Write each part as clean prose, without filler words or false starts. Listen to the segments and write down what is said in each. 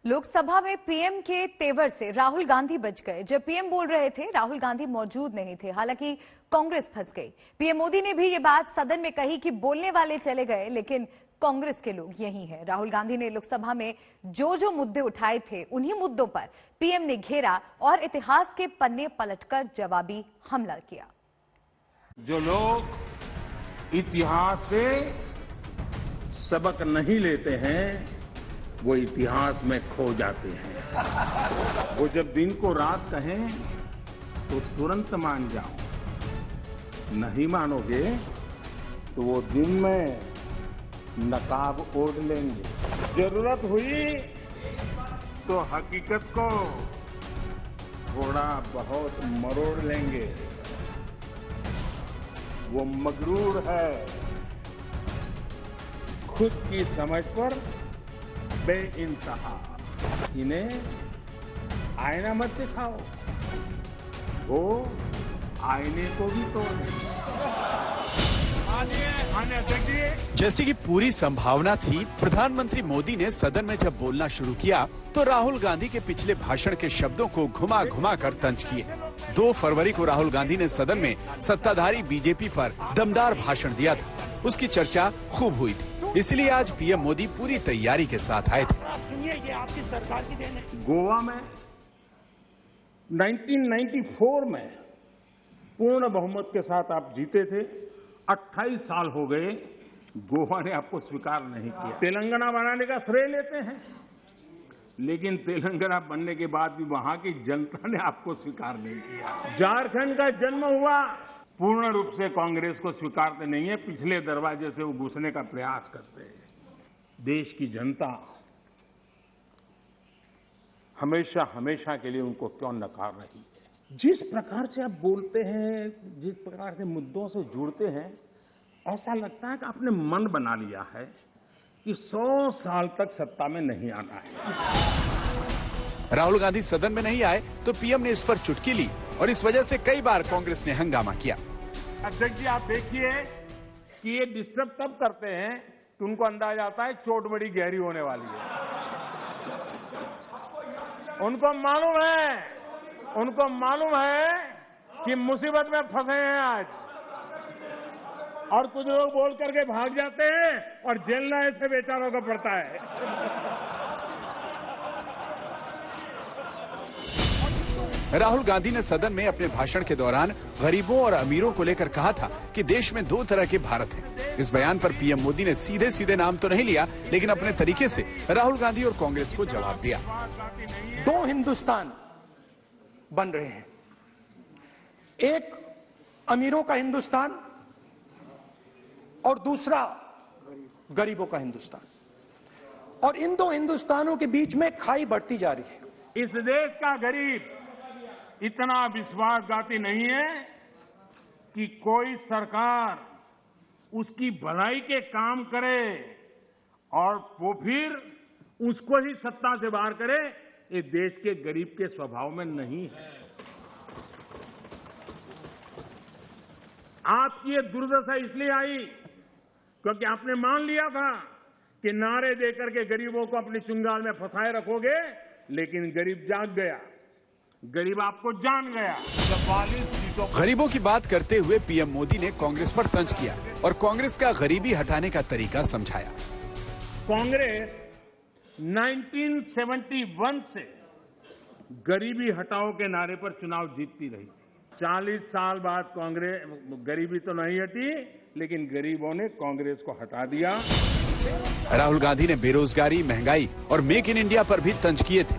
लोकसभा में पीएम के तेवर से राहुल गांधी बच गए। जब पीएम बोल रहे थे, राहुल गांधी मौजूद नहीं थे। हालांकि कांग्रेस फंस गई। पीएम मोदी ने भी ये बात सदन में कही कि बोलने वाले चले गए, लेकिन कांग्रेस के लोग यही हैं। राहुल गांधी ने लोकसभा में जो मुद्दे उठाए थे, उन्हीं मुद्दों पर पीएम ने घेरा और इतिहास के पन्ने पलटकर जवाबी हमला किया। जो लोग इतिहास से सबक नहीं लेते हैं, वो इतिहास में खो जाते हैं। वो जब दिन को रात कहें तो तुरंत मान जाओ, नहीं मानोगे तो वो दिन में नकाब ओढ़ लेंगे। जरूरत हुई तो हकीकत को थोड़ा बहुत मरोड़ लेंगे। वो मगरूर है, खुद की समझ पर बेइंतहा। इन्हें आईना मत दिखाओ, वो आईने को भी तोड़। जैसी कि पूरी संभावना थी, प्रधानमंत्री मोदी ने सदन में जब बोलना शुरू किया तो राहुल गांधी के पिछले भाषण के शब्दों को घुमा घुमा कर तंज किए। 2 फरवरी को राहुल गांधी ने सदन में सत्ताधारी बीजेपी पर दमदार भाषण दिया था। उसकी चर्चा खूब हुई थी, इसलिए आज पीएम मोदी पूरी तैयारी के साथ आए थे। सुनिए, ये आपकी सरकार की देन है। गोवा में 1994 में पूर्ण बहुमत के साथ आप जीते थे। 28 साल हो गए, गोवा ने आपको स्वीकार नहीं किया। तेलंगाना बनाने का श्रेय लेते हैं, लेकिन तेलंगाना बनने के बाद भी वहां की जनता ने आपको स्वीकार नहीं किया। झारखंड का जन्म हुआ, पूर्ण रूप से कांग्रेस को स्वीकारते नहीं है, पिछले दरवाजे से वो घुसने का प्रयास करते हैं। देश की जनता हमेशा हमेशा के लिए उनको क्यों नकार रही है। जिस प्रकार से आप बोलते हैं, जिस प्रकार से मुद्दों से जुड़ते हैं, ऐसा लगता है कि आपने मन बना लिया है कि 100 साल तक सत्ता में नहीं आना है। राहुल गांधी सदन में नहीं आए तो पीएम ने इस पर चुटकी ली और इस वजह से कई बार कांग्रेस ने हंगामा किया। अध्यक्ष जी, आप देखिए कि ये डिस्टर्ब तब करते हैं कि उनको अंदाज आता है चोट बड़ी गहरी होने वाली है। उनको मालूम है कि मुसीबत में फंसे हैं आज, और कुछ लोग बोल करके भाग जाते हैं और जेलना ऐसे बेचारों को पड़ता है। राहुल गांधी ने सदन में अपने भाषण के दौरान गरीबों और अमीरों को लेकर कहा था कि देश में 2 तरह के भारत हैं। इस बयान पर पीएम मोदी ने सीधे सीधे नाम तो नहीं लिया, लेकिन अपने तरीके से राहुल गांधी और कांग्रेस को जवाब दिया। 2 हिंदुस्तान बन रहे हैं, एक अमीरों का हिंदुस्तान और दूसरा गरीबों का हिंदुस्तान, और इन 2 हिंदुस्तानों के बीच में खाई बढ़ती जा रही है। इस देश का गरीब इतना विश्वासघाती नहीं है कि कोई सरकार उसकी भलाई के काम करे और वो फिर उसको ही सत्ता से बाहर करे। ये देश के गरीब के स्वभाव में नहीं है। आपकी ये दुर्दशा इसलिए आई क्योंकि आपने मान लिया था कि नारे देकर के गरीबों को अपनी चुंगाल में फंसाए रखोगे, लेकिन गरीब जाग गया, गरीब आपको जान गया। 44 सीटों। गरीबों की बात करते हुए पीएम मोदी ने कांग्रेस पर तंज किया और कांग्रेस का गरीबी हटाने का तरीका समझाया। कांग्रेस 1971 से गरीबी हटाओ के नारे पर चुनाव जीतती रही। 40 साल बाद कांग्रेस गरीबी तो नहीं हटी, लेकिन गरीबों ने कांग्रेस को हटा दिया। राहुल गांधी ने बेरोजगारी, महंगाई और मेक इन इंडिया पर भी तंज किए थे।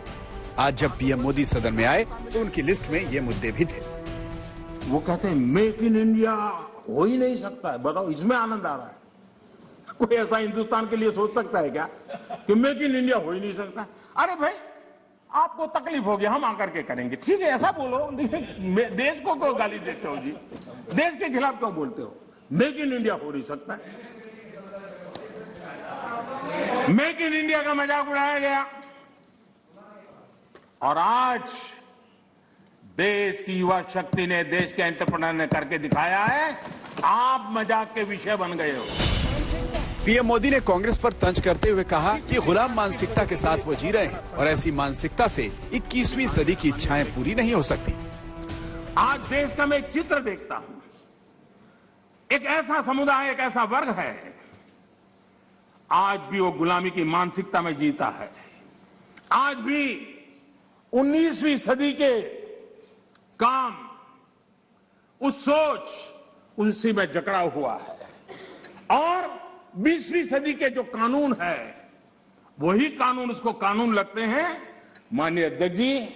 आज जब पीएम मोदी सदन में आए तो उनकी लिस्ट में ये मुद्दे भी थे। वो कहते हैं मेक इन इंडिया हो ही नहीं सकता है। बताओ, इसमें आनंद आ रहा है? कोई ऐसा हिंदुस्तान के लिए सोच सकता है क्या कि मेक इन इंडिया हो ही नहीं सकता? अरे भाई, आपको तकलीफ होगी, हम आकर के करेंगे, ठीक है, ऐसा बोलो। देश को क्यों गाली देते हो जी? देश के खिलाफ क्यों बोलते हो? मेक इन इंडिया हो नहीं सकता। मेक इन इंडिया का मजाक उड़ाया गया, और आज देश की युवा शक्ति ने, देश के एंटरप्रेन्योर ने करके दिखाया है। आप मजाक के विषय बन गए हो। पीएम मोदी ने कांग्रेस पर तंज करते हुए कहा कि गुलाम मानसिकता के साथ वो जी रहे हैं और ऐसी मानसिकता से 21वीं सदी की इच्छाएं पूरी नहीं हो सकती। आज देश का मैं एक चित्र देखता हूं, एक ऐसा समुदाय, एक ऐसा वर्ग है, आज भी वो गुलामी की मानसिकता में जीता है। आज भी 19वीं सदी के काम, उस सोच, उसी में जकड़ा हुआ है और 20वीं सदी के जो कानून है, वही कानून उसको कानून लगते हैं। माननीय अध्यक्ष जी,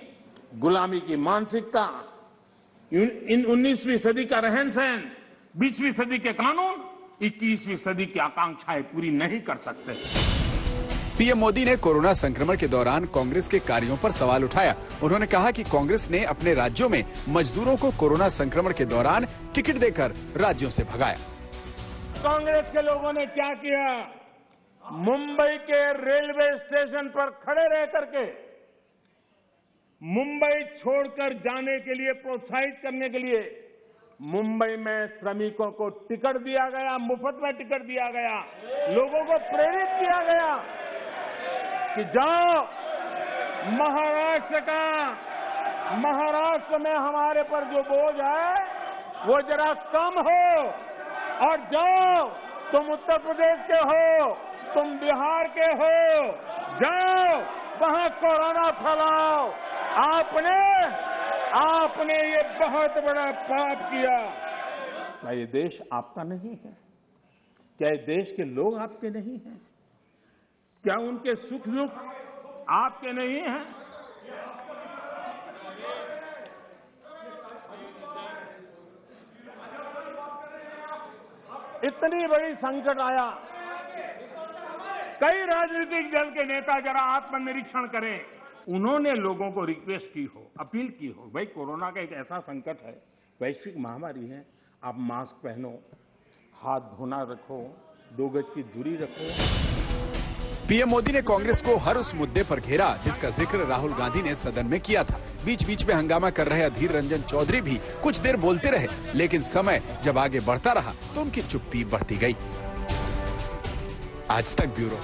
गुलामी की मानसिकता, इन 19वीं सदी का रहन सहन, 20वीं सदी के कानून 21वीं सदी की आकांक्षाएं पूरी नहीं कर सकते। पीएम मोदी ने कोरोना संक्रमण के दौरान कांग्रेस के कार्यों पर सवाल उठाया। उन्होंने कहा कि कांग्रेस ने अपने राज्यों में मजदूरों को कोरोना संक्रमण के दौरान टिकट देकर राज्यों से भगाया। कांग्रेस के लोगों ने क्या किया? मुंबई के रेलवे स्टेशन पर खड़े रह करके मुंबई छोड़कर जाने के लिए प्रोत्साहित करने के लिए मुंबई में श्रमिकों को टिकट दिया गया, मुफ्त में टिकट दिया गया, लोगों को प्रेरित किया गया कि जाओ महाराष्ट्र में हमारे पर जो बोझ है वो जरा कम हो, और जाओ, तुम उत्तर प्रदेश के हो, तुम बिहार के हो, जाओ वहां कोरोना फैलाओ। आपने ये बहुत बड़ा पाप किया। क्या ये देश आपका नहीं है? क्या ये देश के लोग आपके नहीं हैं? क्या उनके सुख दुख आपके नहीं हैं? इतनी बड़ी संकट आया, कई राजनीतिक दल के नेता जरा आत्मनिरीक्षण करें। उन्होंने लोगों को रिक्वेस्ट की हो, अपील की हो, भाई कोरोना का एक ऐसा संकट है, वैश्विक महामारी है, आप मास्क पहनो, हाथ धोना रखो, 2 गज की दूरी रखो। पीएम मोदी ने कांग्रेस को हर उस मुद्दे पर घेरा जिसका जिक्र राहुल गांधी ने सदन में किया था। बीच बीच में हंगामा कर रहे अधीर रंजन चौधरी भी कुछ देर बोलते रहे, लेकिन समय जब आगे बढ़ता रहा तो उनकी चुप्पी बढ़ती गई। आज तक ब्यूरो।